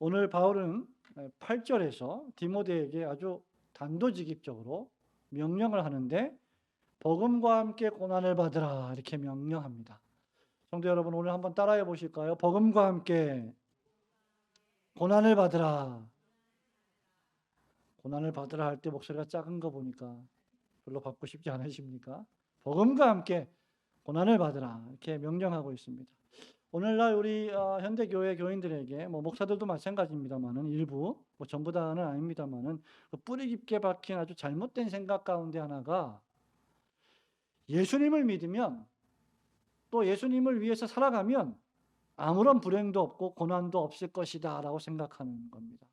오늘 바울은 8절에서 디모데에게 아주 단도직입적으로 명령을 하는데 복음과 함께 고난을 받으라 이렇게 명령합니다. 성도 여러분, 오늘 한번 따라해 보실까요? 복음과 함께 고난을 받으라. 고난을 받으라 할 때 목소리가 작은 거 보니까 별로 받고 싶지 않으십니까? 복음과 함께 고난을 받으라 이렇게 명령하고 있습니다. 오늘날 우리 현대 교회 교인들에게 목사들도 마찬가지입니다만은 일부 전부 다는 아닙니다만은 그 뿌리 깊게 박힌 아주 잘못된 생각 가운데 하나가 예수님을 믿으면 또 예수님을 위해서 살아가면 아무런 불행도 없고 고난도 없을 것이다라고 생각하는 겁니다.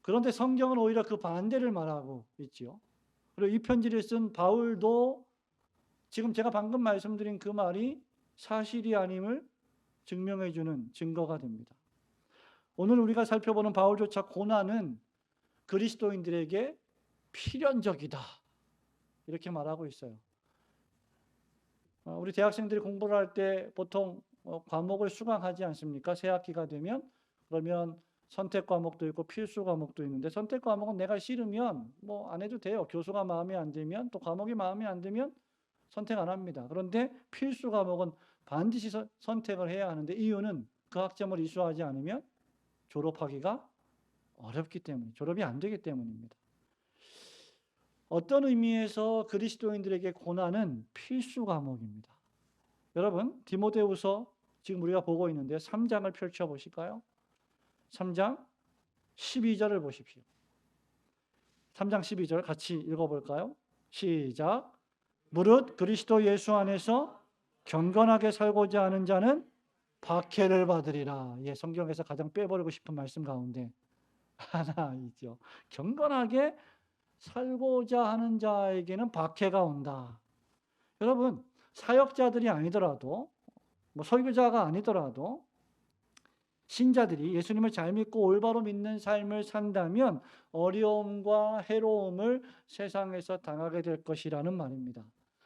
그런데 성경은 오히려 그 반대를 말하고 있지요. 그리고 이 편지를 쓴 바울도 지금 제가 방금 말씀드린 그 말이 사실이 아님을 증명해 주는 증거가 됩니다. 오늘 우리가 살펴보는 바울조차 고난은 그리스도인들에게 필연적이다 이렇게 말하고 있어요. 우리 대학생들이 공부를 할 때 보통 과목을 수강하지 않습니까? 새 학기가 되면. 그러면 선택 과목도 있고 필수 과목도 있는데 선택 과목은 내가 싫으면 안 해도 돼요. 교수가 마음에 안 들면 또 과목이 마음에 안 들면 선택 안 합니다. 그런데 필수 과목은 반드시 선택을 해야 하는데 이유는 그 학점을 이수하지 않으면 졸업하기가 어렵기 때문에, 졸업이 안 되기 때문입니다. 어떤 의미에서 그리스도인들에게 고난은 필수 과목입니다. 여러분, 디모데후서 지금 우리가 보고 있는데 3장을 펼쳐 보실까요? 3장 12절을 보십시오. 3장 12절 같이 읽어볼까요? 시작. 무릇 그리스도 예수 안에서 경건하게 살고자 하는 자는 박해를 받으리라. 예, 성경에서 가장 빼버리고 싶은 말씀 가운데 하나 있죠. 경건하게 살고자 하는 자에게는 박해가 온다. 여러분, 사역자들이 아니더라도 설교자가 아니더라도 신자들이 예수님을 잘 믿고 올바로 믿는 삶을 산다면 어려움과 해로움을 세상에서 당하게 될 것이라는 말입니다.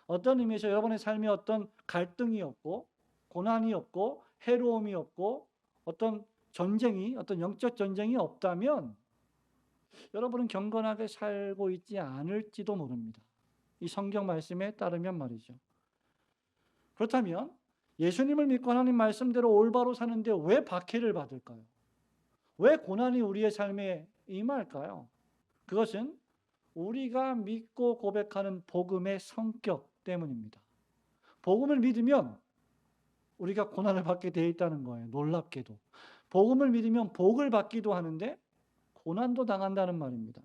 어떤 의미에서 여러분의 삶에 어떤 갈등이 없고 고난이 없고 해로움이 없고 어떤 전쟁이, 어떤 영적 전쟁이 없다면 여러분은 경건하게 살고 있지 않을지도 모릅니다. 이 성경 말씀에 따르면 말이죠. 그렇다면 예수님을 믿고 하나님 말씀대로 올바로 사는데 왜 박해를 받을까요? 왜 고난이 우리의 삶에 임할까요? 그것은 우리가 믿고 고백하는 복음의 성격 때문입니다. 복음을 믿으면 우리가 고난을 받게 되어 있다는 거예요. 놀랍게도. 복음을 믿으면 복을 받기도 하는데 고난도 당한다는 말입니다.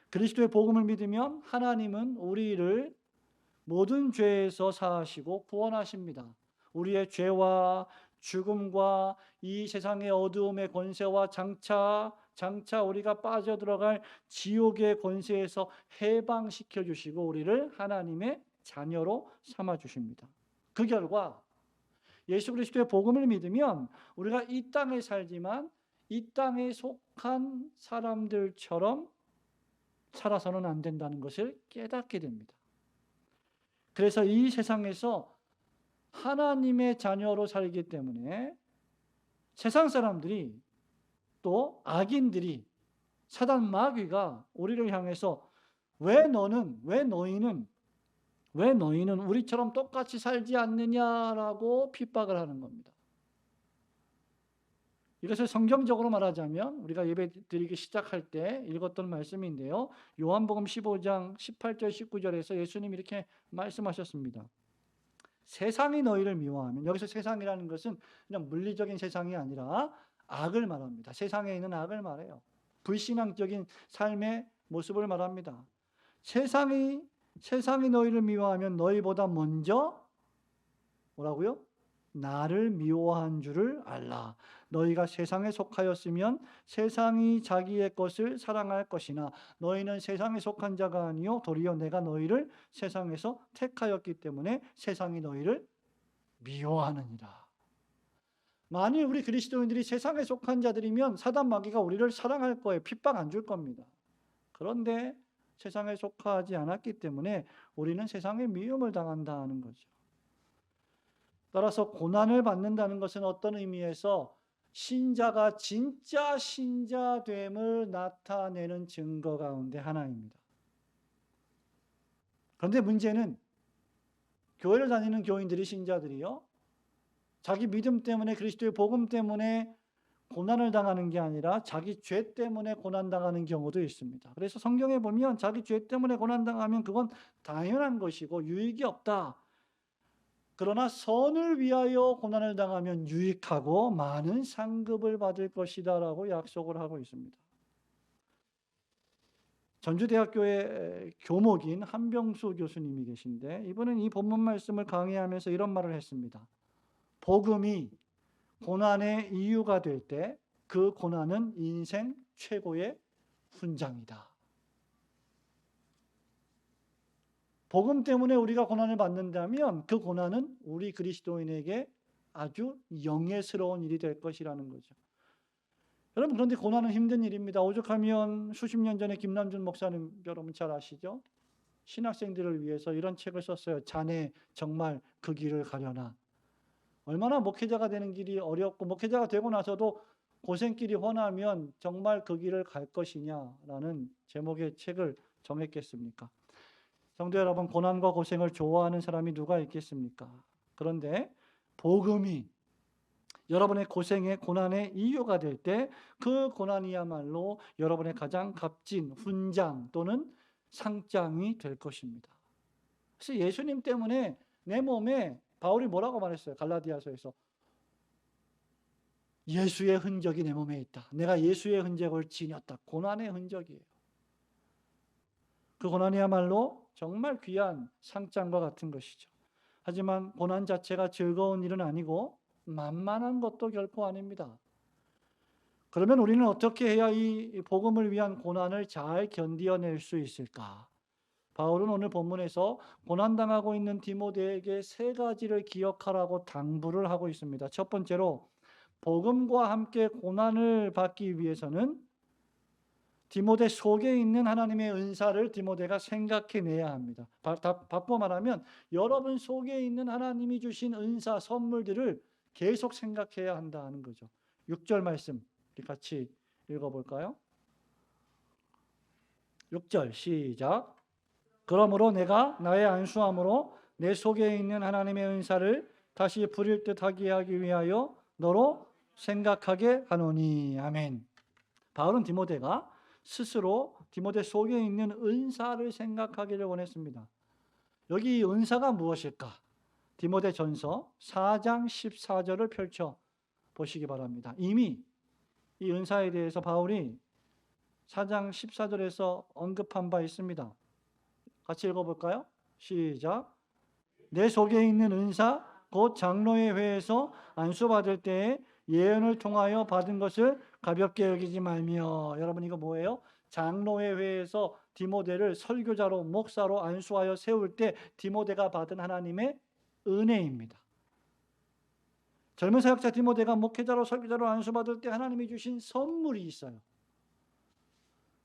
그리스도의 복음을 믿으면 하나님은 우리를 모든 죄에서 사하시고 구원하십니다. 우리의 죄와 죽음과 이 세상의 어두움의 권세와 장차 우리가 빠져들어갈 지옥의 권세에서 해방시켜 주시고 우리를 하나님의 자녀로 삼아 주십니다. 그 결과 예수 그리스도의 복음을 믿으면 우리가 이 땅에 살지만 이 땅에 속한 사람들처럼 살아서는 안 된다는 것을 깨닫게 됩니다. 그래서 이 세상에서 하나님의 자녀로 살기 때문에 세상 사람들이 또 악인들이 사단 마귀가 우리를 향해서 왜 너희는 우리처럼 똑같이 살지 않느냐라고 핍박을 하는 겁니다. 이것을 성경적으로 말하자면 우리가 예배 드리기 시작할 때 읽었던 말씀인데요. 요한복음 15장 18절 19절에서 예수님이 이렇게 말씀하셨습니다. 세상이 너희를 미워하면, 여기서 세상이라는 것은 그냥 물리적인 세상이 아니라 악을 말합니다. 세상에 있는 악을 말해요. 불신앙적인 삶의 모습을 말합니다. 세상이 너희를 미워하면 너희보다 먼저 뭐라고요? 나를 미워한 줄을 알라. 너희가 세상에 속하였으면 세상이 자기의 것을 사랑할 것이나 너희는 세상에 속한 자가 아니요 도리어 내가 너희를 세상에서 택하였기 때문에 세상이 너희를 미워하느니라. 만일 우리 그리스도인들이 세상에 속한 자들이면 사단 마귀가 우리를 사랑할 거예요. 핍박 안 줄 겁니다. 그런데 세상에 속하지 않았기 때문에 우리는 세상의 미움을 당한다는 거죠. 따라서 고난을 받는다는 것은 어떤 의미에서 신자가 진짜 신자됨을 나타내는 증거 가운데 하나입니다. 그런데 문제는 교회를 다니는 교인들이 신자들이요, 자기 믿음 때문에 그리스도의 복음 때문에 고난을 당하는 게 아니라 자기 죄 때문에 고난당하는 경우도 있습니다. 그래서 성경에 보면 자기 죄 때문에 고난당하면 그건 당연한 것이고 유익이 없다. 그러나 선을 위하여 고난을 당하면 유익하고 많은 상급을 받을 것이다라고 약속을 하고 있습니다. 전주대학교의 교목인 한병수 교수님이 계신데, 이분은 이 본문 말씀을 강의하면서 이런 말을 했습니다. 복음이 고난의 이유가 될 때 그 고난은 인생 최고의 훈장이다. 복음 때문에 우리가 고난을 받는다면 그 고난은 우리 그리스도인에게 아주 영예스러운 일이 될 것이라는 거죠. 여러분, 그런데 고난은 힘든 일입니다. 오죽하면 수십 년 전에 김남준 목사님, 여러분 잘 아시죠? 신학생들을 위해서 이런 책을 썼어요. 자네 정말 그 길을 가려나. 얼마나 목회자가 되는 길이 어렵고 목회자가 되고 나서도 고생길이 훤하면 정말 그 길을 갈 것이냐라는 제목의 책을 정했겠습니까? 성도 여러분, 고난과 고생을 좋아하는 사람이 누가 있겠습니까? 그런데 복음이 여러분의 고생의 고난의 이유가 될 때 그 고난이야말로 여러분의 가장 값진 훈장 또는 상장이 될 것입니다. 그래서 예수님 때문에 내 몸에, 바울이 뭐라고 말했어요? 갈라디아서에서 예수의 흔적이 내 몸에 있다. 내가 예수의 흔적을 지녔다. 고난의 흔적이에요. 그 고난이야말로 정말 귀한 상장과 같은 것이죠. 하지만 고난 자체가 즐거운 일은 아니고 만만한 것도 결코 아닙니다. 그러면 우리는 어떻게 해야 이 복음을 위한 고난을 잘 견디어낼 수 있을까? 바울은 오늘 본문에서 고난당하고 있는 디모데에게 세 가지를 기억하라고 당부를 하고 있습니다. 첫 번째로, 복음과 함께 고난을 받기 위해서는 디모데 속에 있는 하나님의 은사를 디모데가 생각해내야 합니다. 바꿔 말하면 여러분 속에 있는 하나님이 주신 은사, 선물들을 계속 생각해야 한다는 거죠. 6절 말씀 같이 읽어볼까요? 6절 시작. 그러므로 내가 나의 안수함으로 내 속에 있는 하나님의 은사를 다시 부릴 듯 하게 하기 위하여 너로 생각하게 하노니. 아멘. 바울은 디모데가 스스로 디모데 속에 있는 은사를 생각하기를 원했습니다. 여기 이 은사가 무엇일까? 디모데 전서 4장 14절을 펼쳐 보시기 바랍니다. 이미 이 은사에 대해서 바울이 4장 14절에서 언급한 바 있습니다. 같이 읽어볼까요? 시작. 내 속에 있는 은사 곧 장로의 회에서 안수받을 때에 예언을 통하여 받은 것을 가볍게 여기지 말며. 여러분, 이거 뭐예요? 장로의 회에서 디모데를 설교자로 목사로 안수하여 세울 때 디모데가 받은 하나님의 은혜입니다. 젊은 사역자 디모데가 목회자로 설교자로 안수받을 때 하나님이 주신 선물이 있어요.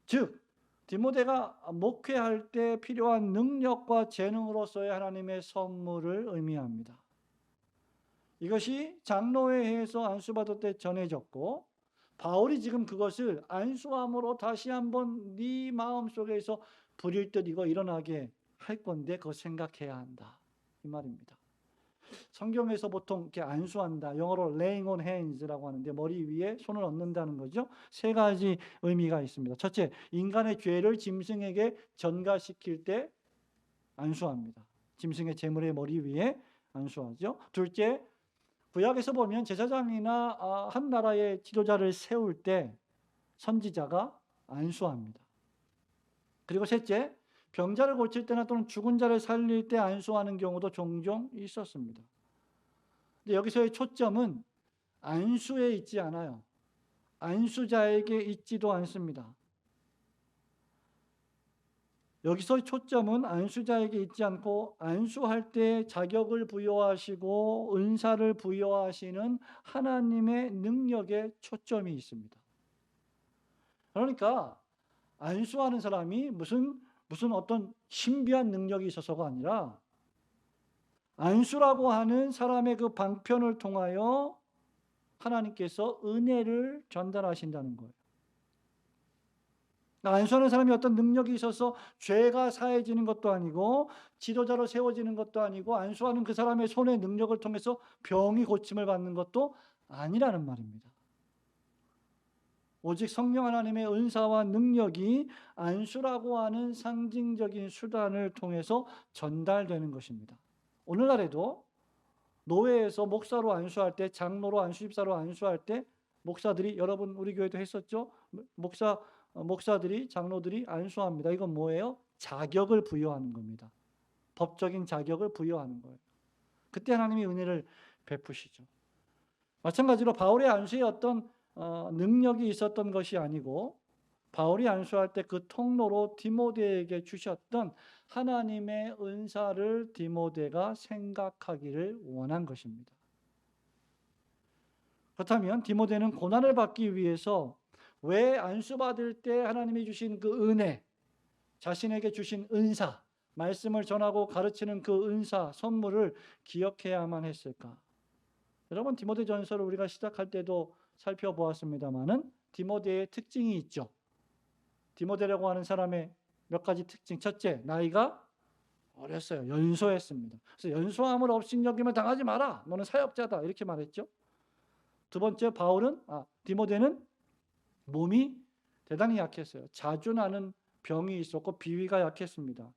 즉 디모데가 목회할 때 필요한 능력과 재능으로서의 하나님의 선물을 의미합니다. 이것이 장로회에서 안수받을 때 전해졌고, 바울이 지금 그것을 안수함으로 다시 한번 네 마음속에서 부릴 듯 이거 일어나게 할 건데 그거 생각해야 한다, 이 말입니다. 성경에서 보통 이렇게 안수한다, 영어로 laying on hands라고 하는데 머리 위에 손을 얹는다는 거죠. 세 가지 의미가 있습니다. 첫째, 인간의 죄를 짐승에게 전가시킬 때 안수합니다. 짐승의 제물의 머리 위에 안수하죠. 둘째, 구약에서 보면 제사장이나 한 나라의 지도자를 세울 때 선지자가 안수합니다. 그리고 셋째, 병자를 고칠 때나 또는 죽은 자를 살릴 때 안수하는 경우도 종종 있었습니다. 근데 여기서의 초점은 안수에 있지 않아요. 안수자에게 있지도 않습니다. 여기서 초점은 안수자에게 있지 않고 안수할 때 자격을 부여하시고 은사를 부여하시는 하나님의 능력에 초점이 있습니다. 그러니까 안수하는 사람이 무슨 어떤 신비한 능력이 있어서가 아니라 안수라고 하는 사람의 그 방편을 통하여 하나님께서 은혜를 전달하신다는 거예요. 안수하는 사람이 어떤 능력이 있어서 죄가 사해지는 것도 아니고 지도자로 세워지는 것도 아니고 안수하는 그 사람의 손의 능력을 통해서 병이 고침을 받는 것도 아니라는 말입니다. 오직 성령 하나님의 은사와 능력이 안수라고 하는 상징적인 수단을 통해서 전달되는 것입니다. 오늘날에도 노회에서 목사로 안수할 때, 장로로 안수집사로 안수할 때 목사들이, 여러분 우리 교회도 했었죠? 목사들이, 장로들이 안수합니다. 이건 뭐예요? 자격을 부여하는 겁니다. 법적인 자격을 부여하는 거예요. 그때 하나님이 은혜를 베푸시죠. 마찬가지로 바울의 안수에 어떤 능력이 있었던 것이 아니고 바울이 안수할 때 그 통로로 디모데에게 주셨던 하나님의 은사를 디모데가 생각하기를 원한 것입니다. 그렇다면 디모데는 고난을 받기 위해서 왜 안수받을 때 하나님이 주신 그 은혜, 자신에게 주신 은사, 말씀을 전하고 가르치는 그 은사, 선물을 기억해야만 했을까? 여러분, 디모데전서를 우리가 시작할 때도 살펴보았습니다마는 디모데의 특징이 있죠. 디모데라고 하는 사람의 몇 가지 특징. 첫째, 나이가 어렸어요. 연소했습니다. 그래서 연소함을 업신여김을 당하지 마라. 너는 사역자다. 이렇게 말했죠. 두 번째, 디모데는 몸이 대단히 약했어요. 자주 나는 병이 있었고 비위가 약했습니다.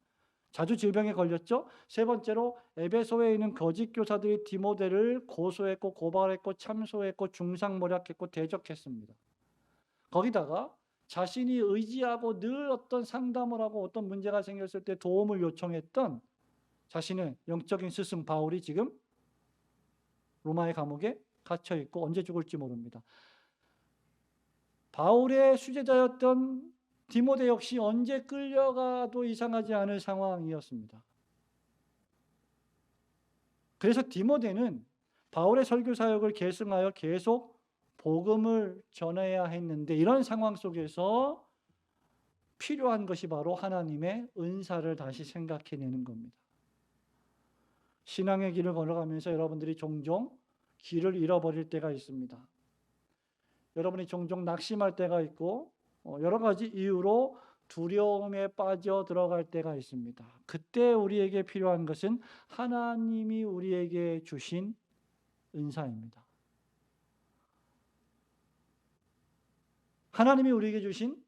자주 질병에 걸렸죠. 세 번째로 에베소에 있는 거짓 교사들이 디모데를 고소했고 고발했고 참소했고 중상모략했고 대적했습니다. 거기다가 자신이 의지하고 늘 어떤 상담을 하고 어떤 문제가 생겼을 때 도움을 요청했던 자신의 영적인 스승 바울이 지금 로마의 감옥에 갇혀 있고 언제 죽을지 모릅니다. 바울의 수제자였던 디모데 역시 언제 끌려가도 이상하지 않을 상황이었습니다. 그래서 디모데는 바울의 설교 사역을 계승하여 계속 복음을 전해야 했는데 이런 상황 속에서 필요한 것이 바로 하나님의 은사를 다시 생각해내는 겁니다. 신앙의 길을 걸어가면서 여러분들이 종종 길을 잃어버릴 때가 있습니다. 여러분이 종종 낙심할 때가 있고 여러 가지 이유로 두려움에 빠져 들어갈 때가 있습니다. 그때 우리에게 필요한 것은 하나님이 우리에게 주신 은사입니다. 하나님이 우리에게 주신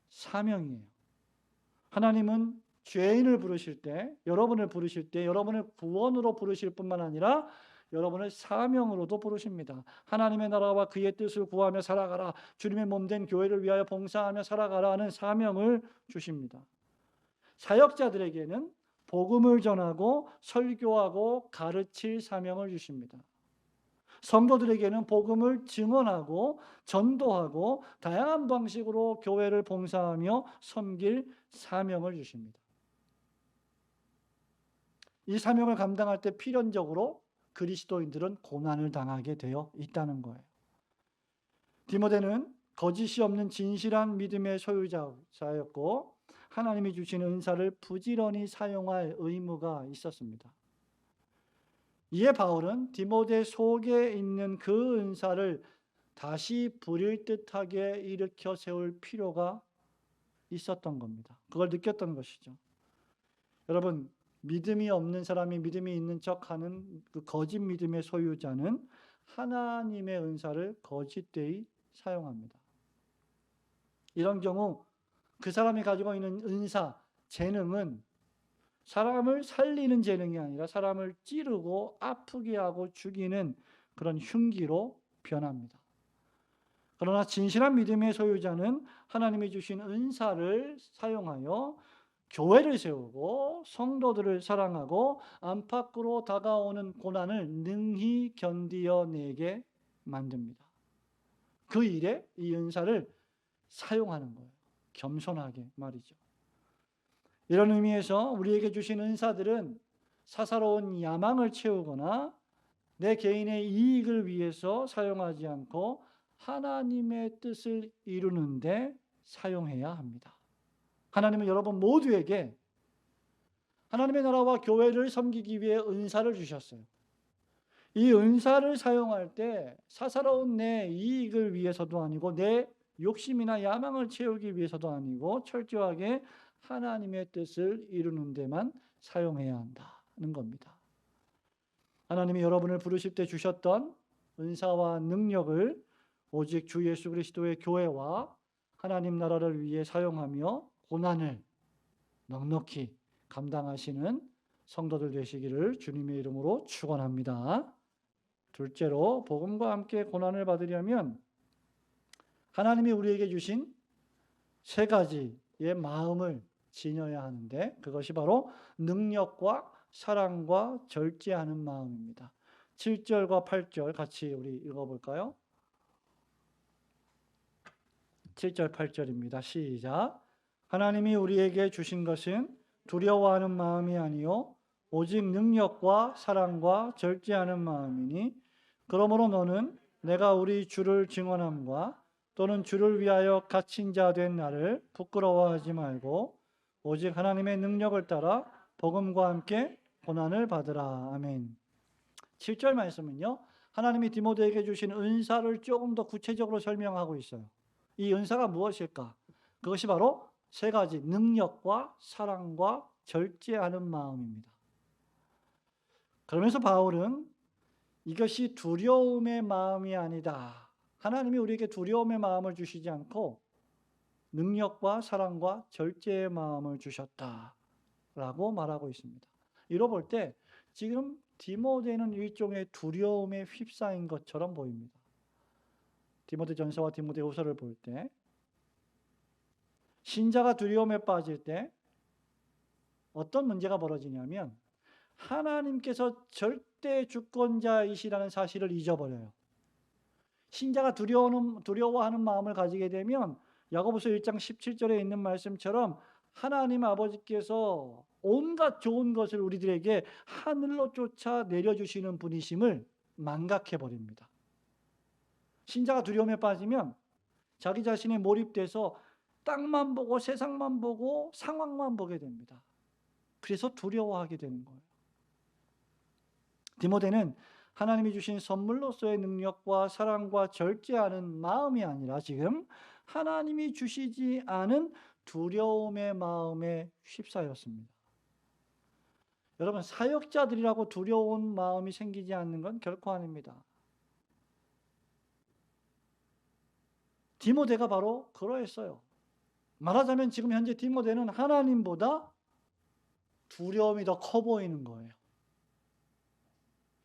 사명이에요. 하나님은 죄인을 부르실 때, 여러분을 부르실 때 여러분을 구원으로 부르실 뿐만 아니라 여러분을 사명으로도 부르십니다. 하나님의 나라와 그의 뜻을 구하며 살아가라. 주님의 몸된 교회를 위하여 봉사하며 살아가라 하는 사명을 주십니다. 사역자들에게는 복음을 전하고 설교하고 가르칠 사명을 주십니다. 성도들에게는 복음을 증언하고 전도하고 다양한 방식으로 교회를 봉사하며 섬길 사명을 주십니다. 이 사명을 감당할 때 필연적으로 그리스도인들은 고난을 당하게 되어 있다는 거예요. 디모데는 거짓이 없는 진실한 믿음의 소유자였고 하나님이 주신 은사를 부지런히 사용할 의무가 있었습니다. 이에 바울은 디모데 속에 있는 그 은사를 다시 부릴 듯하게 일으켜 세울 필요가 있었던 겁니다. 그걸 느꼈던 것이죠. 여러분, 믿음이 없는 사람이 믿음이 있는 척하는 그 거짓 믿음의 소유자는 하나님의 은사를 거짓되이 사용합니다. 이런 경우 그 사람이 가지고 있는 은사, 재능은 사람을 살리는 재능이 아니라 사람을 찌르고 아프게 하고 죽이는 그런 흉기로 변합니다. 그러나 진실한 믿음의 소유자는 하나님이 주신 은사를 사용하여 교회를 세우고 성도들을 사랑하고 안팎으로 다가오는 고난을 능히 견디어내게 만듭니다. 그 일에 이 은사를 사용하는 거예요. 겸손하게 말이죠. 이런 의미에서 우리에게 주신 은사들은 사사로운 야망을 채우거나 내 개인의 이익을 위해서 사용하지 않고 하나님의 뜻을 이루는데 사용해야 합니다. 하나님은 여러분 모두에게 하나님의 나라와 교회를 섬기기 위해 은사를 주셨어요. 이 은사를 사용할 때 사사로운 내 이익을 위해서도 아니고 내 욕심이나 야망을 채우기 위해서도 아니고 철저하게 하나님의 뜻을 이루는 데만 사용해야 한다는 겁니다. 하나님이 여러분을 부르실 때 주셨던 은사와 능력을 오직 주 예수 그리스도의 교회와 하나님 나라를 위해 사용하며 고난을 넉넉히 감당하시는 성도들 되시기를 주님의 이름으로 축원합니다. 둘째로 복음과 함께 고난을 받으려면 하나님이 우리에게 주신 세 가지의 마음을 지녀야 하는데 그것이 바로 능력과 사랑과 절제하는 마음입니다. 7절과 8절 같이 우리 읽어볼까요? 7절 8절입니다. 시작. 하나님이 우리에게 주신 것은 두려워하는 마음이 아니요 오직 능력과 사랑과 절제하는 마음이니 그러므로 너는 내가 우리 주를 증언함과 또는 주를 위하여 갇힌 자 된 나를 부끄러워하지 말고 오직 하나님의 능력을 따라 복음과 함께 고난을 받으라. 아멘. 7절 말씀은요. 하나님이 디모데에게 주신 은사를 조금 더 구체적으로 설명하고 있어요. 이 은사가 무엇일까? 그것이 바로 세 가지 능력과 사랑과 절제하는 마음입니다. 그러면서 바울은 이것이 두려움의 마음이 아니다. 하나님이 우리에게 두려움의 마음을 주시지 않고 능력과 사랑과 절제의 마음을 주셨다라고 말하고 있습니다. 이로 볼 때 지금 디모데는 일종의 두려움에 휩싸인 것처럼 보입니다. 디모데전서와 디모데후서를 볼 때 신자가 두려움에 빠질 때 어떤 문제가 벌어지냐면 하나님께서 절대 주권자이시라는 사실을 잊어버려요. 신자가 두려워하는 마음을 가지게 되면 야고보서 1장 17절에 있는 말씀처럼 하나님 아버지께서 온갖 좋은 것을 우리들에게 하늘로 쫓아 내려주시는 분이심을 망각해버립니다. 신자가 두려움에 빠지면 자기 자신에 몰입돼서 땅만 보고 세상만 보고 상황만 보게 됩니다. 그래서 두려워하게 되는 거예요. 디모데는 하나님이 주신 선물로서의 능력과 사랑과 절제하는 마음이 아니라 지금 하나님이 주시지 않은 두려움의 마음에 휩싸였습니다. 여러분, 사역자들이라고 두려운 마음이 생기지 않는 건 결코 아닙니다. 디모데가 바로 그러했어요. 말하자면 지금 현재 디모데는 하나님보다 두려움이 더 커 보이는 거예요.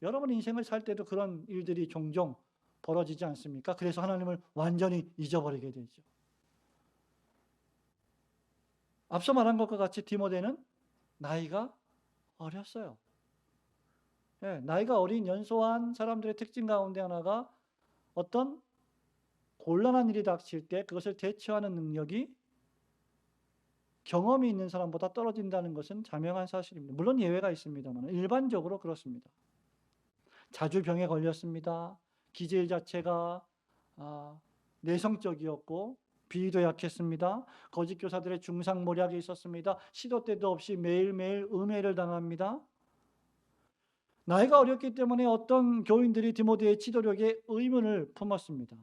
여러분 인생을 살 때도 그런 일들이 종종 벌어지지 않습니까? 그래서 하나님을 완전히 잊어버리게 되죠. 앞서 말한 것과 같이 디모데는 나이가 어렸어요. 예, 나이가 어린 연소한 사람들의 특징 가운데 하나가 어떤 곤란한 일이 닥칠 때 그것을 대처하는 능력이 경험이 있는 사람보다 떨어진다는 것은 자명한 사실입니다. 물론 예외가 있습니다만 일반적으로 그렇습니다. 자주 병에 걸렸습니다. 기질 자체가 내성적이었고 비위도 약했습니다. 거짓 교사들의 중상모략이 있었습니다. 시도 때도 없이 매일매일 음해를 당합니다. 나이가 어렸기 때문에 어떤 교인들이 디모데의 지도력에 의문을 품었습니다.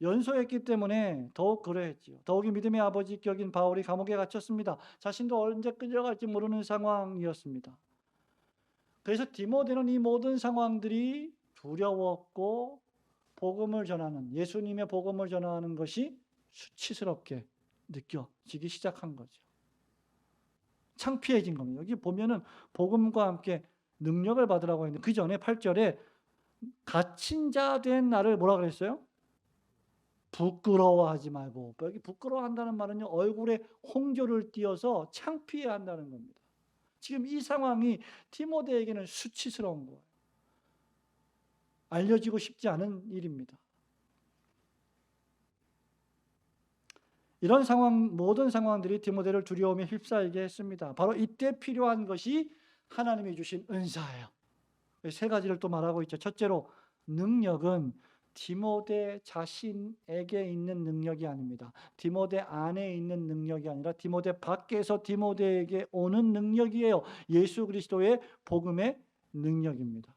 연소했기 때문에 더욱 그러했지요. 더욱이 믿음의 아버지 격인 바울이 감옥에 갇혔습니다. 자신도 언제 끌려갈지 모르는 상황이었습니다. 그래서 디모데는 이 모든 상황들이 두려웠고 복음을 전하는, 예수님의 복음을 전하는 것이 수치스럽게 느껴지기 시작한 거죠. 창피해진 겁니다. 여기 보면은 복음과 함께 능력을 받으라고 했는데 그 전에 8절에 갇힌 자 된 나를 뭐라 그랬어요? 부끄러워하지 말고. 여기 부끄러워한다는 말은요, 얼굴에 홍조를 띄어서 창피해한다는 겁니다. 지금 이 상황이 디모데에게는 수치스러운 거예요. 알려지고 싶지 않은 일입니다. 이런 상황, 모든 상황들이 디모데를 두려움에 휩싸이게 했습니다. 바로 이때 필요한 것이 하나님이 주신 은사예요. 세 가지를 또 말하고 있죠. 첫째로 능력은 디모데 자신에게 있는 능력이 아닙니다. 디모데 안에 있는 능력이 아니라 디모데 밖에서 디모데에게 오는 능력이에요. 예수 그리스도의 복음의 능력입니다.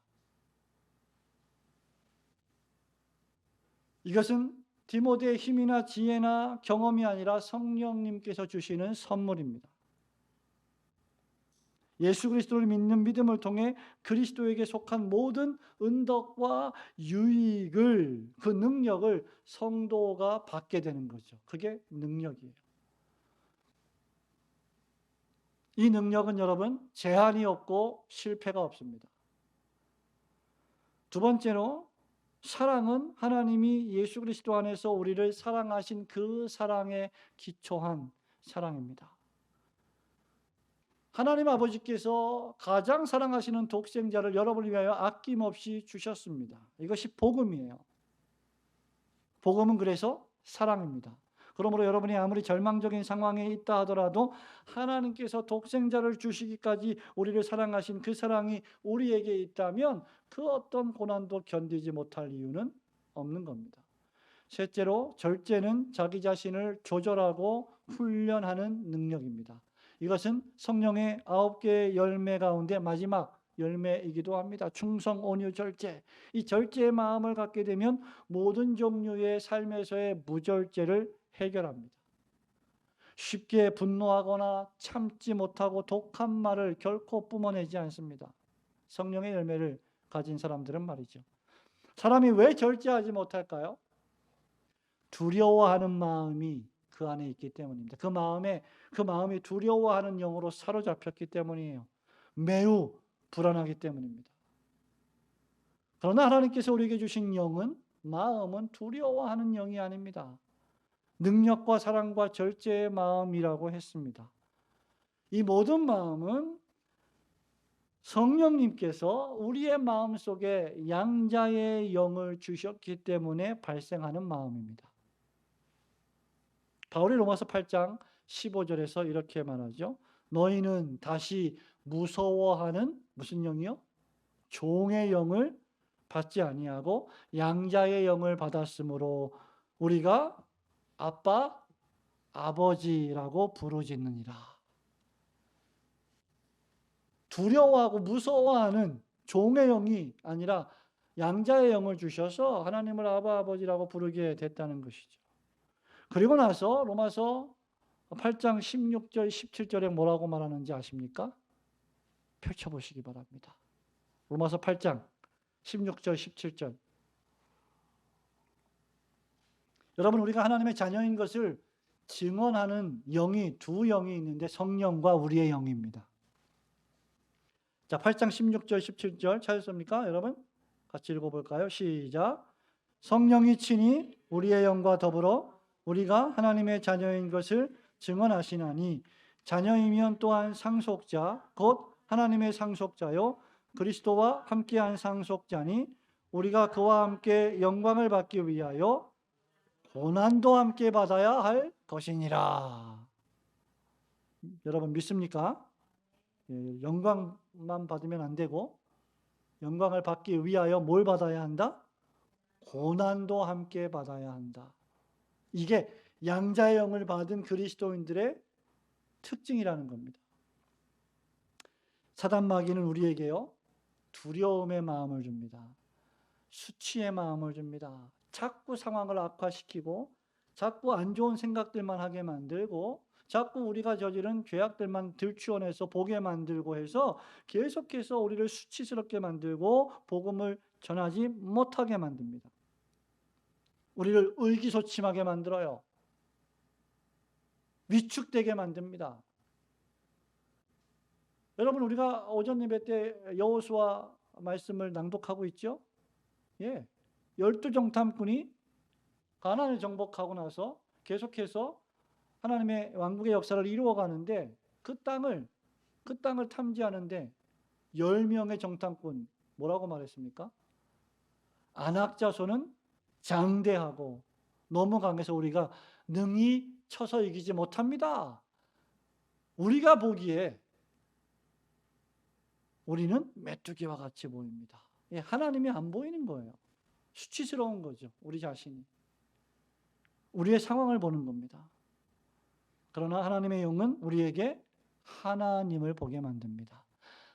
이것은 디모데의 힘이나 지혜나 경험이 아니라 성령님께서 주시는 선물입니다. 예수 그리스도를 믿는 믿음을 통해 그리스도에게 속한 모든 은덕과 유익을, 그 능력을 성도가 받게 되는 거죠. 그게 능력이에요. 이 능력은 여러분 제한이 없고 실패가 없습니다. 두 번째로, 사랑은 하나님이 예수 그리스도 안에서 우리를 사랑하신 그 사랑에 기초한 사랑입니다. 하나님 아버지께서 가장 사랑하시는 독생자를 여러분을 위하여 아낌없이 주셨습니다. 이것이 복음이에요. 복음은 그래서 사랑입니다. 그러므로 여러분이 아무리 절망적인 상황에 있다 하더라도 하나님께서 독생자를 주시기까지 우리를 사랑하신 그 사랑이 우리에게 있다면 그 어떤 고난도 견디지 못할 이유는 없는 겁니다. 셋째로, 절제는 자기 자신을 조절하고 훈련하는 능력입니다. 이것은 성령의 9개의 열매 가운데 마지막 열매이기도 합니다. 충성, 온유, 절제. 이 절제의 마음을 갖게 되면 모든 종류의 삶에서의 무절제를 해결합니다. 쉽게 분노하거나 참지 못하고 독한 말을 결코 뿜어내지 않습니다. 성령의 열매를 가진 사람들은 말이죠. 사람이 왜 절제하지 못할까요? 두려워하는 마음이 그 안에 있기 때문입니다. 그 마음이 두려워하는 영으로 사로잡혔기 때문이에요. 매우 불안하기 때문입니다. 그러나 하나님께서 우리에게 주신 영은, 마음은 두려워하는 영이 아닙니다. 능력과 사랑과 절제의 마음이라고 했습니다. 이 모든 마음은 성령님께서 우리의 마음속에 양자의 영을 주셨기 때문에 발생하는 마음입니다. 바울이 로마서 8장 15절에서 이렇게 말하죠. 너희는 다시 무서워하는 무슨 영이요? 종의 영을 받지 아니하고 양자의 영을 받았으므로 우리가 아빠, 아버지라고 부르짖느니라. 두려워하고 무서워하는 종의 영이 아니라 양자의 영을 주셔서 하나님을 아바, 아버지라고 부르게 됐다는 것이죠. 그리고 나서 로마서 8장 16절, 17절에 뭐라고 말하는지 아십니까? 펼쳐보시기 바랍니다. 로마서 8장 16절, 17절. 여러분, 우리가 하나님의 자녀인 것을 증언하는 영이, 두 영이 있는데 성령과 우리의 영입니다. 자, 8장 16절, 17절 찾으셨습니까? 여러분, 같이 읽어볼까요? 시작. 성령이 친히 우리의 영과 더불어 우리가 하나님의 자녀인 것을 증언하시나니 자녀이면 또한 상속자, 곧 하나님의 상속자요 그리스도와 함께한 상속자니 우리가 그와 함께 영광을 받기 위하여 고난도 함께 받아야 할 것이니라. 여러분 믿습니까? 영광만 받으면 안 되고 영광을 받기 위하여 뭘 받아야 한다? 고난도 함께 받아야 한다. 이게 양자의 영을 받은 그리스도인들의 특징이라는 겁니다. 사단 마귀는 우리에게요, 두려움의 마음을 줍니다. 수치의 마음을 줍니다. 자꾸 상황을 악화시키고 자꾸 안 좋은 생각들만 하게 만들고 자꾸 우리가 저지른 죄악들만 들추어내서 보게 만들고 해서 계속해서 우리를 수치스럽게 만들고 복음을 전하지 못하게 만듭니다. 우리를 의기소침하게 만들어요. 위축되게 만듭니다. 여러분, 우리가 오전 예배 때 여호수아 말씀을 낭독하고 있죠? 예. 12정탐꾼이 가나안을 정복하고 나서 계속해서 하나님의 왕국의 역사를 이루어가는데 그 땅을 탐지하는데 10명의 정탐꾼 뭐라고 말했습니까? 안악자손은 장대하고 너무 강해서 우리가 능히 쳐서 이기지 못합니다. 우리가 보기에 우리는 메뚜기와 같이 보입니다. 하나님이 안 보이는 거예요. 수치스러운 거죠. 우리 자신이. 우리의 상황을 보는 겁니다. 그러나 하나님의 영은 우리에게 하나님을 보게 만듭니다.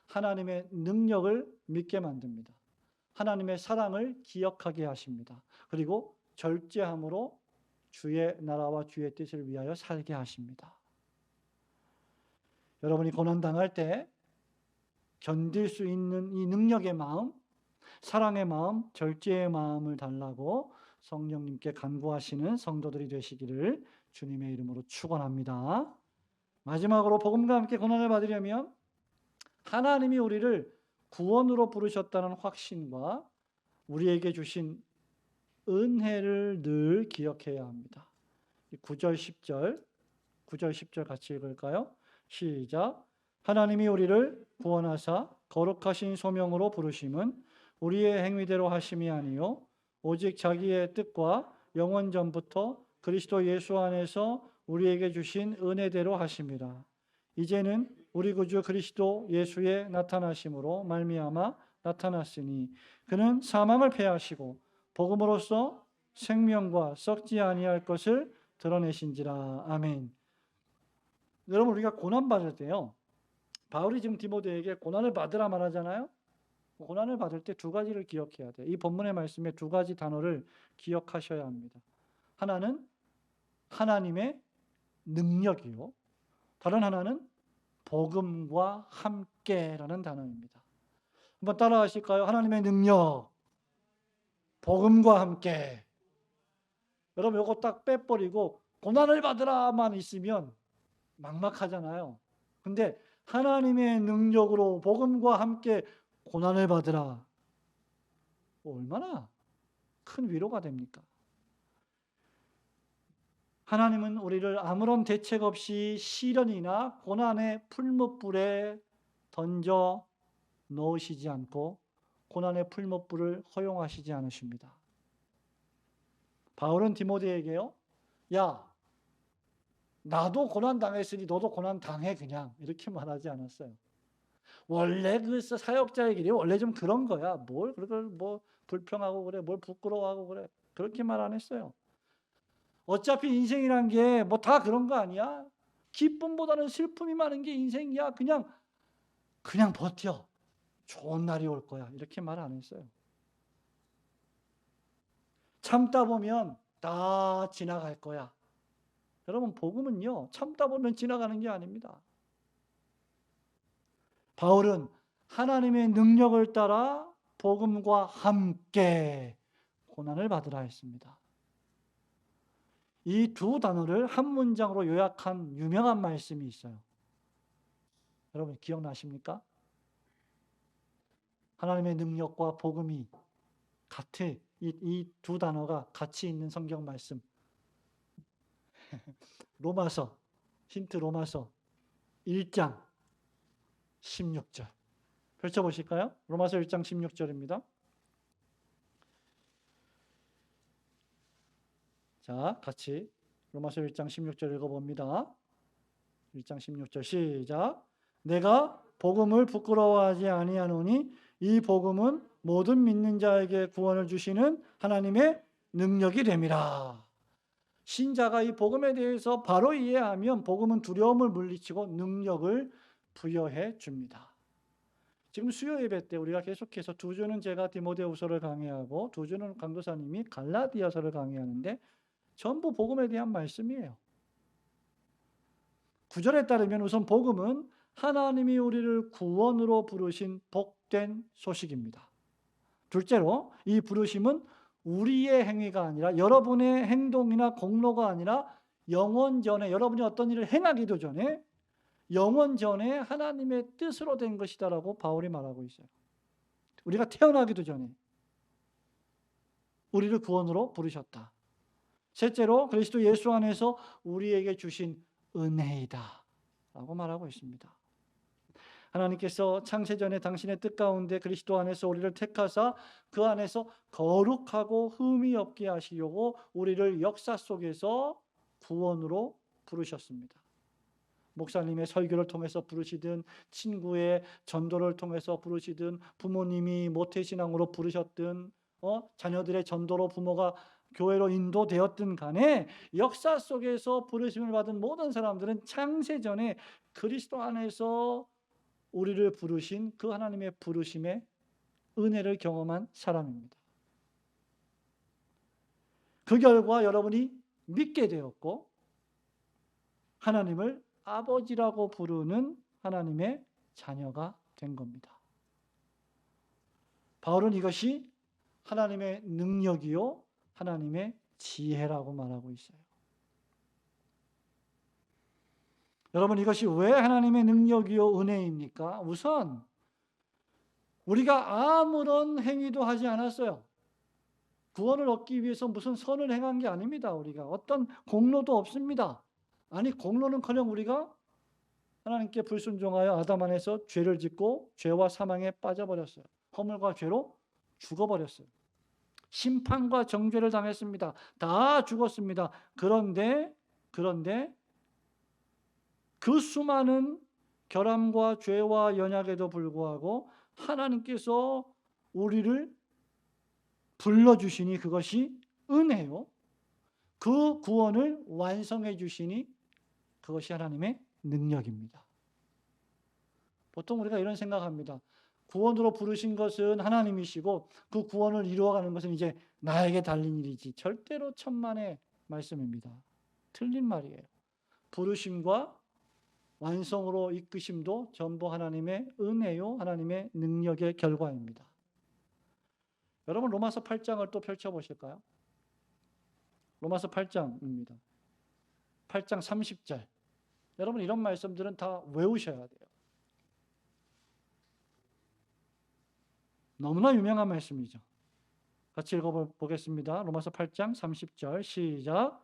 하나님의 능력을 믿게 만듭니다. 하나님의 사랑을 기억하게 하십니다. 그리고 절제함으로 주의 나라와 주의 뜻을 위하여 살게 하십니다. 여러분이 고난당할 때 견딜 수 있는 이 능력의 마음, 사랑의 마음, 절제의 마음을 달라고 성령님께 간구하시는 성도들이 되시기를 주님의 이름으로 축원합니다. 마지막으로 복음과 함께 고난을 받으려면 하나님이 우리를 구원으로 부르셨다는 확신과 우리에게 주신 은혜를 늘 기억해야 합니다. 9절 10절 같이 읽을까요? 시작. 하나님이 우리를 구원하사 거룩하신 소명으로 부르심은 우리의 행위대로 하심이 아니요 오직 자기의 뜻과 영원 전부터 그리스도 예수 안에서 우리에게 주신 은혜대로 하심이라. 이제는 우리 구주 그리스도 예수의 나타나심으로 말미암아 나타났으니 그는 사망을 패하시고 복음으로써 생명과 썩지 아니할 것을 드러내신지라. 아멘. 여러분, 우리가 고난받을 때요, 바울이 지금 디모데에게 고난을 받으라 말하잖아요. 고난을 받을 때 두 가지를 기억해야 돼요. 이 본문의 말씀에 두 가지 단어를 기억하셔야 합니다. 하나는 하나님의 능력이요, 다른 하나는 복음과 함께라는 단어입니다. 한번 따라 하실까요? 하나님의 능력, 복음과 함께. 여러분, 이거 딱 빼버리고 고난을 받으라만 있으면 막막하잖아요. 근데 하나님의 능력으로 복음과 함께 고난을 받으라. 얼마나 큰 위로가 됩니까? 하나님은 우리를 아무런 대책 없이 시련이나 고난의 풀무불에 던져 넣으시지 않고 고난의 풀무불을 허용하시지 않으십니다. 바울은 디모데에게요, 야, 나도 고난 당했으니 너도 고난 당해 그냥, 이렇게 말하지 않았어요. 원래 그 사역자의 길이 원래 좀 그런 거야. 뭘 그걸 뭐 불평하고 그래, 뭘 부끄러워하고 그래, 그렇게 말 안 했어요. 어차피 인생이란 게 뭐 다 그런 거 아니야? 기쁨보다는 슬픔이 많은 게 인생이야. 그냥 버텨. 좋은 날이 올 거야. 이렇게 말 안 했어요. 참다 보면 다 지나갈 거야. 여러분, 복음은요, 참다 보면 지나가는 게 아닙니다. 바울은 하나님의 능력을 따라 복음과 함께 고난을 받으라 했습니다. 이 두 단어를 한 문장으로 요약한 유명한 말씀이 있어요. 여러분, 기억나십니까? 하나님의 능력과 복음이 같은 이 두 단어가 같이 있는 성경 말씀. 로마서, 힌트 로마서 1장 16절. 펼쳐보실까요? 로마서 1장 16절입니다. 자, 같이 로마서 1장 16절 읽어봅니다. 1장 16절 시작. 내가 복음을 부끄러워하지 아니하노니 이 복음은 모든 믿는 자에게 구원을 주시는 하나님의 능력이 됨이라. 신자가 이 복음에 대해서 바로 이해하면 복음은 두려움을 물리치고 능력을 부여해 줍니다. 지금 수요 예배 때 우리가 계속해서 두 주는 제가 디모데후서를 강의하고 두 주는 강도사님이 갈라디아서를 강의하는데 전부 복음에 대한 말씀이에요. 9절에 따르면 우선 복음은 하나님이 우리를 구원으로 부르신 복된 소식입니다. 둘째로 이 부르심은 우리의 행위가 아니라, 여러분의 행동이나 공로가 아니라 영원 전에, 여러분이 어떤 일을 행하기도 전에 영원 전에 하나님의 뜻으로 된 것이다라고 바울이 말하고 있어요. 우리가 태어나기도 전에 우리를 구원으로 부르셨다. 셋째로 그리스도 예수 안에서 우리에게 주신 은혜이다 라고 말하고 있습니다. 하나님께서 창세전에 당신의 뜻 가운데 그리스도 안에서 우리를 택하사 그 안에서 거룩하고 흠이 없게 하시려고 우리를 역사 속에서 구원으로 부르셨습니다. 목사님의 설교를 통해서 부르시든, 친구의 전도를 통해서 부르시든, 부모님이 모태신앙으로 부르셨든, 자녀들의 전도로 부모가 교회로 인도되었든 간에 역사 속에서 부르심을 받은 모든 사람들은 창세전에 그리스도 안에서 우리를 부르신 그 하나님의 부르심의 은혜를 경험한 사람입니다. 그 결과 여러분이 믿게 되었고 하나님을 아버지라고 부르는 하나님의 자녀가 된 겁니다. 바울은 이것이 하나님의 능력이요 하나님의 지혜라고 말하고 있어요. 여러분, 이것이 왜 하나님의 능력이요 은혜입니까? 우선 우리가 아무런 행위도 하지 않았어요. 구원을 얻기 위해서 무슨 선을 행한 게 아닙니다. 우리가 어떤 공로도 없습니다. 아니, 공로는커녕 우리가 하나님께 불순종하여 아담 안에서 죄를 짓고 죄와 사망에 빠져버렸어요. 허물과 죄로 죽어버렸어요. 심판과 정죄를 당했습니다. 다 죽었습니다. 그런데 그 수많은 결함과 죄와 연약에도 불구하고 하나님께서 우리를 불러주시니 그것이 은혜요. 그 구원을 완성해 주시니 그것이 하나님의 능력입니다. 보통 우리가 이런 생각합니다. 구원으로 부르신 것은 하나님이시고 그 구원을 이루어가는 것은 이제 나에게 달린 일이지. 절대로 천만의 말씀입니다. 틀린 말이에요. 부르심과 완성으로 이끄심도 전부 하나님의 은혜요 하나님의 능력의 결과입니다. 여러분, 로마서 8장을 또 펼쳐보실까요? 로마서 8장입니다. 8장 30절. 여러분, 이런 말씀들은 다 외우셔야 돼요. 너무나 유명한 말씀이죠. 같이 읽어보겠습니다. 로마서 8장 30절 시작.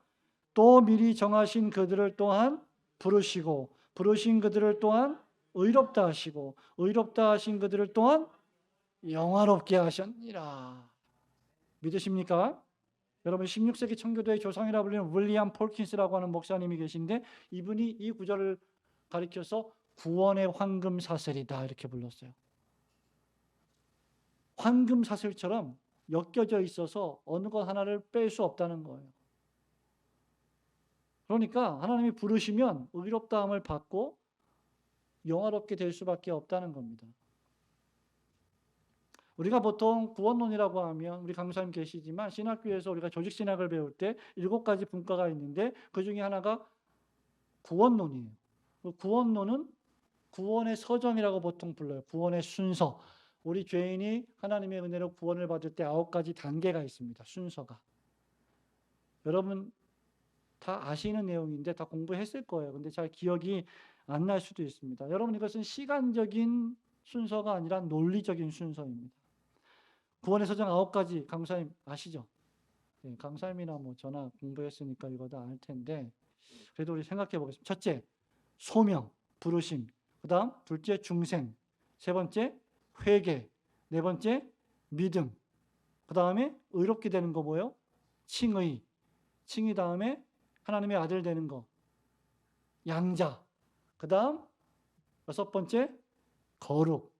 또 미리 정하신 그들을 또한 부르시고 부르신 그들을 또한 의롭다 하시고 의롭다 하신 그들을 또한 영화롭게 하셨니라. 믿으십니까? 여러분, 16세기 청교도의 조상이라 불리는 윌리엄 폴킨스라고 하는 목사님이 계신데 이분이 이 구절을 가리켜서 구원의 황금사슬이다 이렇게 불렀어요. 황금사슬처럼 엮여져 있어서 어느 것 하나를 뺄 수 없다는 거예요. 그러니까 하나님이 부르시면 의롭다함을 받고 영화롭게 될 수밖에 없다는 겁니다. 우리가 보통 구원론이라고 하면 우리 강사님 계시지만 신학교에서 우리가 조직신학을 배울 때 7가지 분과가 있는데 그중에 하나가 구원론이에요. 구원론은 구원의 서정이라고 보통 불러요. 구원의 순서. 우리 죄인이 하나님의 은혜로 구원을 받을 때 9가지 단계가 있습니다. 순서가. 여러분 다 아시는 내용인데 다 공부했을 거예요. 근데 잘 기억이 안 날 수도 있습니다. 여러분, 이것은 시간적인 순서가 아니라 논리적인 순서입니다. 구원의 서정 9가지 강사님 아시죠? 네, 강사님이나 뭐 저나 공부했으니까 이거 다 알 텐데 그래도 우리 생각해 보겠습니다. 첫째, 소명, 부르심. 그 다음, 둘째, 중생. 세 번째, 회개. 네 번째, 믿음. 그 다음에 의롭게 되는 거 뭐예요? 칭의. 칭의 다음에 하나님의 아들 되는 거. 양자. 그 다음, 6번째, 거룩.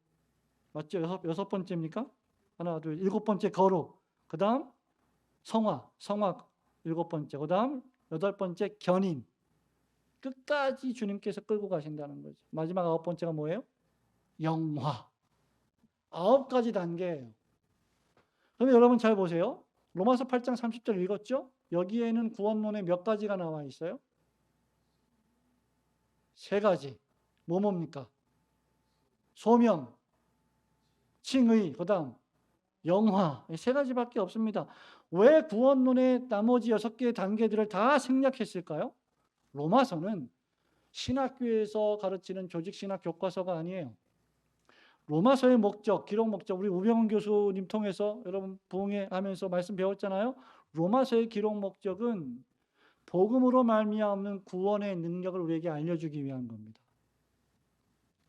맞죠? 여섯 번째입니까? 하나, 둘, 7번째 거룩. 그 다음 성화 7번째. 그 다음 8번째 견인. 끝까지 주님께서 끌고 가신다는 거죠. 마지막 9번째가 뭐예요? 영화. 9가지 단계예요. 그런데 여러분 잘 보세요. 로마서 8장 30절 읽었죠? 여기에는 구원론에 몇 가지가 나와 있어요? 3가지. 뭡니까? 소명, 칭의, 그 다음 영화. 3가지밖에 없습니다. 왜 구원론의 나머지 6개의 단계들을 다 생략했을까요? 로마서는 신학교에서 가르치는 조직신학 교과서가 아니에요. 로마서의 목적, 기록 목적, 우리 우병훈 교수님 통해서 여러분 부흥회하면서 말씀 배웠잖아요. 로마서의 기록 목적은 복음으로 말미암는 구원의 능력을 우리에게 알려주기 위한 겁니다.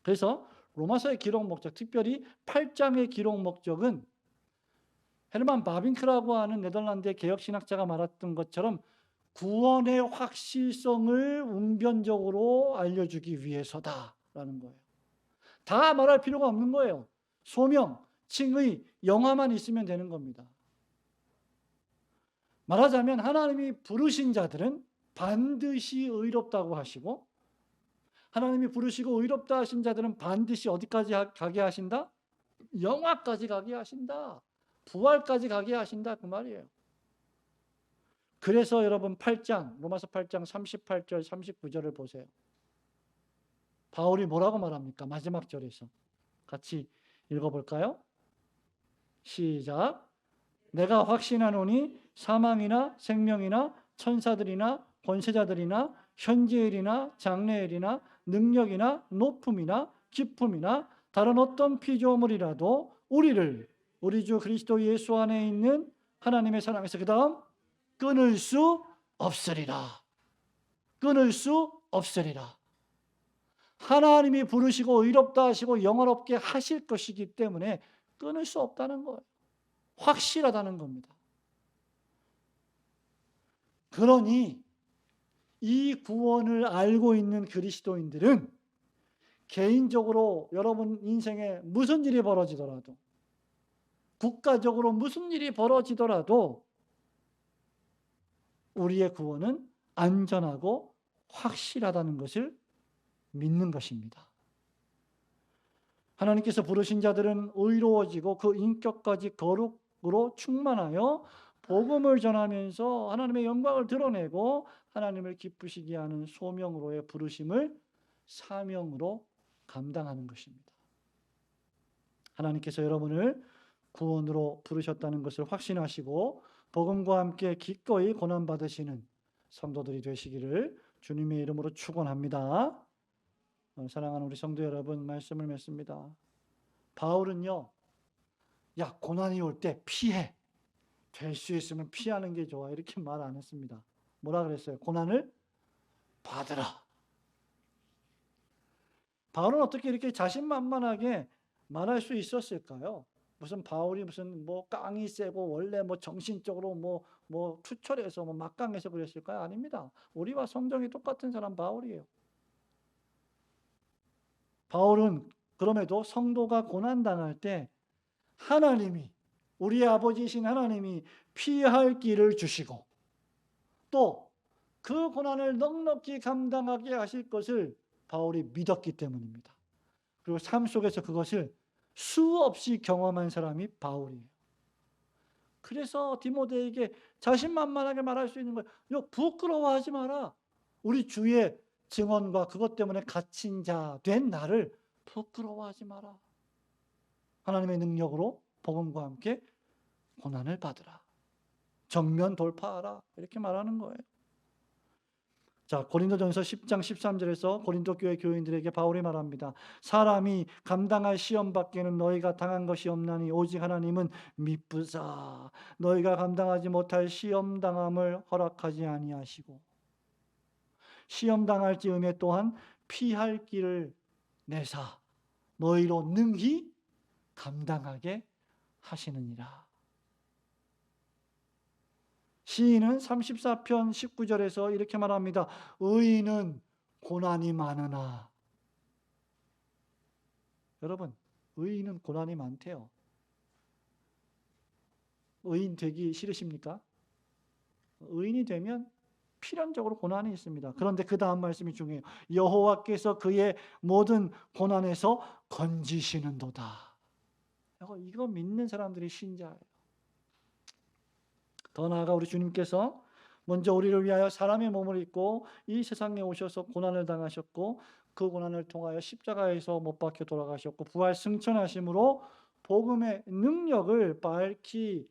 그래서 로마서의 기록 목적, 특별히 8장의 기록 목적은 헤르만 바빙크라고 하는 네덜란드의 개혁신학자가 말했던 것처럼 구원의 확실성을 웅변적으로 알려주기 위해서다라는 거예요. 다 말할 필요가 없는 거예요. 소명, 칭의, 영화만 있으면 되는 겁니다. 말하자면 하나님이 부르신 자들은 반드시 의롭다고 하시고, 하나님이 부르시고 의롭다 하신 자들은 반드시 어디까지 가게 하신다? 영화까지 가게 하신다. 부활까지 가게 하신다 그 말이에요. 그래서 여러분 로마서 8장 38절 39절을 보세요. 바울이 뭐라고 말합니까? 마지막 절에서. 같이 읽어볼까요? 시작. 내가 확신하노니 사망이나 생명이나 천사들이나 권세자들이나 현재일이나 장래일이나 능력이나 높음이나 깊음이나 다른 어떤 피조물이라도 우리 주 그리스도 예수 안에 있는 하나님의 사랑에서, 그 다음, 끊을 수 없으리라. 끊을 수 없으리라. 하나님이 부르시고 의롭다 하시고 영원롭게 하실 것이기 때문에 끊을 수 없다는 거예요. 확실하다는 겁니다. 그러니 이 구원을 알고 있는 그리스도인들은 개인적으로 여러분 인생에 무슨 일이 벌어지더라도, 국가적으로 무슨 일이 벌어지더라도 우리의 구원은 안전하고 확실하다는 것을 믿는 것입니다. 하나님께서 부르신 자들은 의로워지고 그 인격까지 거룩으로 충만하여 복음을 전하면서 하나님의 영광을 드러내고 하나님을 기쁘시게 하는 소명으로의 부르심을 사명으로 감당하는 것입니다. 하나님께서 여러분을 구원으로 부르셨다는 것을 확신하시고 복음과 함께 기꺼이 고난받으시는 성도들이 되시기를 주님의 이름으로 축원합니다. 사랑하는 우리 성도 여러분, 말씀을 맺습니다. 바울은요, 야, 고난이 올 때 피해. 될 수 있으면 피하는 게 좋아. 이렇게 말 안 했습니다. 뭐라 그랬어요? 고난을 받으라. 바울은 어떻게 이렇게 자신만만하게 말할 수 있었을까요? 무슨 바울이 무슨 뭐 깡이 세고 원래 뭐 정신적으로 뭐 투철해서 뭐 막강해서 그랬을까요? 아닙니다. 우리와 성정이 똑같은 사람 바울이에요. 바울은 그럼에도 성도가 고난당할 때 하나님이, 우리의 아버지이신 하나님이 피할 길을 주시고 또 그 고난을 넉넉히 감당하게 하실 것을 바울이 믿었기 때문입니다. 그리고 삶 속에서 그것을 수없이 경험한 사람이 바울이에요. 그래서 디모데에게 자신만만하게 말할 수 있는 거예요. 부끄러워하지 마라. 우리 주의 증언과 그것 때문에 갇힌 자 된 나를 부끄러워하지 마라. 하나님의 능력으로 복음과 함께 고난을 받으라. 정면 돌파하라. 이렇게 말하는 거예요. 자, 고린도전서 10장 13절에서 고린도 교회 교인들에게 바울이 말합니다. 사람이 감당할 시험 밖에는 너희가 당한 것이 없나니 오직 하나님은 미쁘사 너희가 감당하지 못할 시험 당함을 허락하지 아니하시고 시험 당할 즈음에 또한 피할 길을 내사 너희로 능히 감당하게 하시느니라. 시인은 34편 19절에서 이렇게 말합니다. 의인은 고난이 많으나. 여러분, 의인은 고난이 많대요. 의인 되기 싫으십니까? 의인이 되면 필연적으로 고난이 있습니다. 그런데 그 다음 말씀이 중요해요. 여호와께서 그의 모든 고난에서 건지시는도다. 이거 믿는 사람들이 신자예요. 더 나아가 우리 주님께서 먼저 우리를 위하여 사람의 몸을 입고 이 세상에 오셔서 고난을 당하셨고 그 고난을 통하여 십자가에서 못 박혀 돌아가셨고 부활 승천하심으로 복음의 능력을 밝히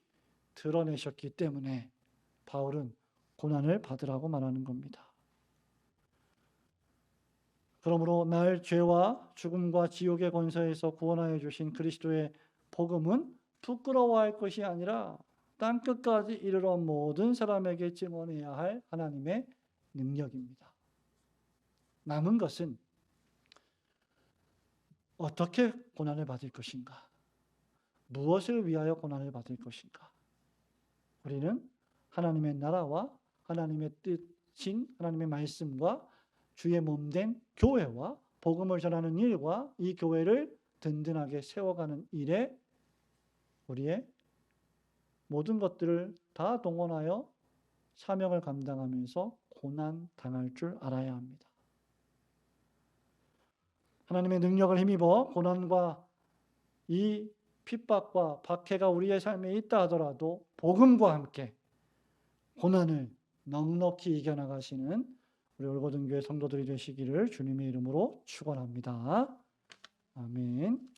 드러내셨기 때문에 바울은 고난을 받으라고 말하는 겁니다. 그러므로 날 죄와 죽음과 지옥의 권세에서 구원하여 주신 그리스도의 복음은 부끄러워할 것이 아니라 땅끝까지 이르러 모든 사람에게 증언해야 할 하나님의 능력입니다. 남은 것은 어떻게 고난을 받을 것인가? 무엇을 위하여 고난을 받을 것인가? 우리는 하나님의 나라와 하나님의 뜻인 하나님의 말씀과 주의 몸된 교회와 복음을 전하는 일과 이 교회를 든든하게 세워가는 일에 우리의 모든 것들을 다 동원하여 사명을 감당하면서 고난 당할 줄 알아야 합니다. 하나님의 능력을 힘입어 고난과 이 핍박과 박해가 우리의 삶에 있다 하더라도 복음과 함께 고난을 넉넉히 이겨나가시는 우리 올고등교회 성도들이 되시기를 주님의 이름으로 축원합니다. 아멘.